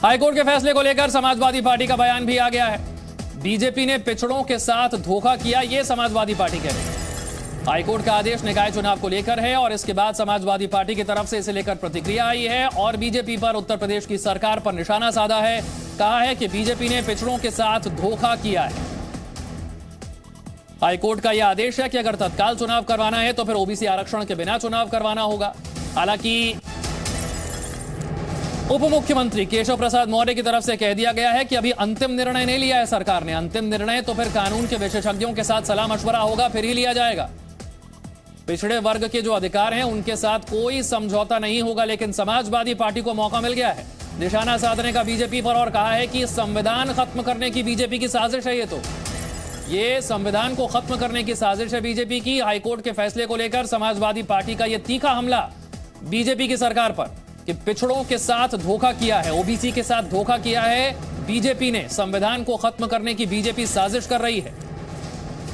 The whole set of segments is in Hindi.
हाईकोर्ट के फैसले को लेकर समाजवादी पार्टी का बयान भी आ गया है। बीजेपी ने पिछड़ों के साथ धोखा किया, यह समाजवादी पार्टी कह रही है। हाईकोर्ट का आदेश निकाय चुनाव को लेकर है और इसके बाद समाजवादी पार्टी की तरफ से इसे लेकर प्रतिक्रिया आई है और बीजेपी पर, उत्तर प्रदेश की सरकार पर निशाना साधा है। कहा है कि बीजेपी ने पिछड़ों के साथ धोखा किया है। हाईकोर्ट का यह आदेश है कि अगर तत्काल चुनाव करवाना है तो फिर ओबीसी आरक्षण के बिना चुनाव करवाना होगा। हालांकि उप मुख्यमंत्री केशव प्रसाद मौर्य की तरफ से कह दिया गया है कि अभी अंतिम निर्णय नहीं लिया है सरकार ने। अंतिम निर्णय तो फिर कानून के विशेषज्ञों के साथ सलाह मशवरा होगा, फिर ही लिया जाएगा। पिछड़े वर्ग के जो अधिकार हैं उनके साथ कोई समझौता नहीं होगा, लेकिन समाजवादी पार्टी को मौका मिल गया है निशाना साधने का बीजेपी पर और कहा है कि संविधान खत्म करने की बीजेपी की साजिश है। ये संविधान को खत्म करने की साजिश है बीजेपी की। हाईकोर्ट के फैसले को लेकर समाजवादी पार्टी का यह तीखा हमला बीजेपी की सरकार पर कि पिछड़ों के साथ धोखा किया है, ओबीसी के साथ धोखा किया है बीजेपी ने। संविधान को खत्म करने की बीजेपी साजिश कर रही है।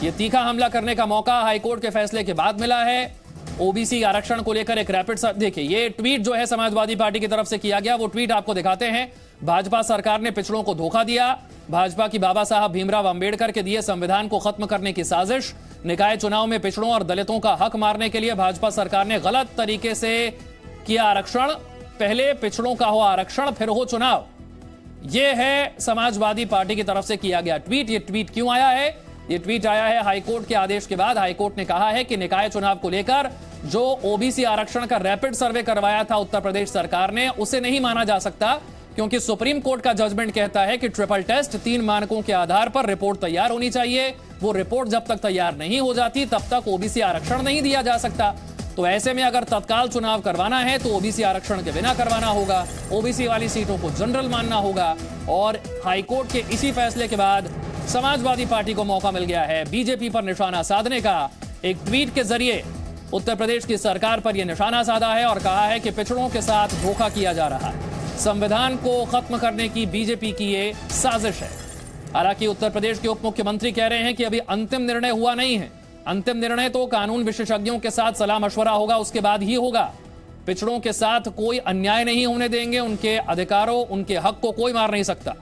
यह तीखा हमला करने का मौका हाईकोर्ट के फैसले के बाद मिला है। ओबीसी आरक्षण को लेकर एक रैपिड देखिए, ये ट्वीट जो है समाजवादी पार्टी की तरफ से किया गया, वो ट्वीट आपको दिखाते हैं। भाजपा सरकार ने पिछड़ों को धोखा दिया। भाजपा की बाबा साहब भीमराव अंबेडकर के दिए संविधान को खत्म करने की साजिश। निकाय चुनाव में पिछड़ों और दलितों का हक मारने के लिए भाजपा सरकार ने गलत तरीके से किया आरक्षण। पहले पिछड़ों का हो आरक्षण, फिर हो चुनाव। यह है समाजवादी पार्टी की तरफ से किया गया ट्वीट। यह ट्वीट क्यों आया है? यह ट्वीट आया है हाईकोर्ट के आदेश के बाद। हाईकोर्ट ने कहा है कि निकाय चुनाव को लेकर जो ओबीसी आरक्षण का रैपिड सर्वे करवाया था उत्तर प्रदेश सरकार ने, उसे नहीं माना जा सकता, क्योंकि सुप्रीम कोर्ट का जजमेंट कहता है कि ट्रिपल टेस्ट 3 मानकों के आधार पर रिपोर्ट तैयार होनी चाहिए। वो रिपोर्ट जब तक तैयार नहीं हो जाती तब तक ओबीसी आरक्षण नहीं दिया जा सकता। तो ऐसे में अगर तत्काल चुनाव करवाना है तो ओबीसी आरक्षण के बिना करवाना होगा, ओबीसी वाली सीटों को जनरल मानना होगा। और हाईकोर्ट के इसी फैसले के बाद समाजवादी पार्टी को मौका मिल गया है बीजेपी पर निशाना साधने का। एक ट्वीट के जरिए उत्तर प्रदेश की सरकार पर यह निशाना साधा है और कहा है कि पिछड़ों के साथ धोखा किया जा रहा है। संविधान को खत्म करने की बीजेपी की ये साजिश है। हालांकि उत्तर प्रदेश के उप मुख्यमंत्री कह रहे हैं कि अभी अंतिम निर्णय हुआ नहीं है। अंतिम निर्णय तो कानून विशेषज्ञों के साथ सलाह मशवरा होगा, उसके बाद ही होगा। पिछड़ों के साथ कोई अन्याय नहीं होने देंगे। उनके अधिकारों, उनके हक को कोई मार नहीं सकता।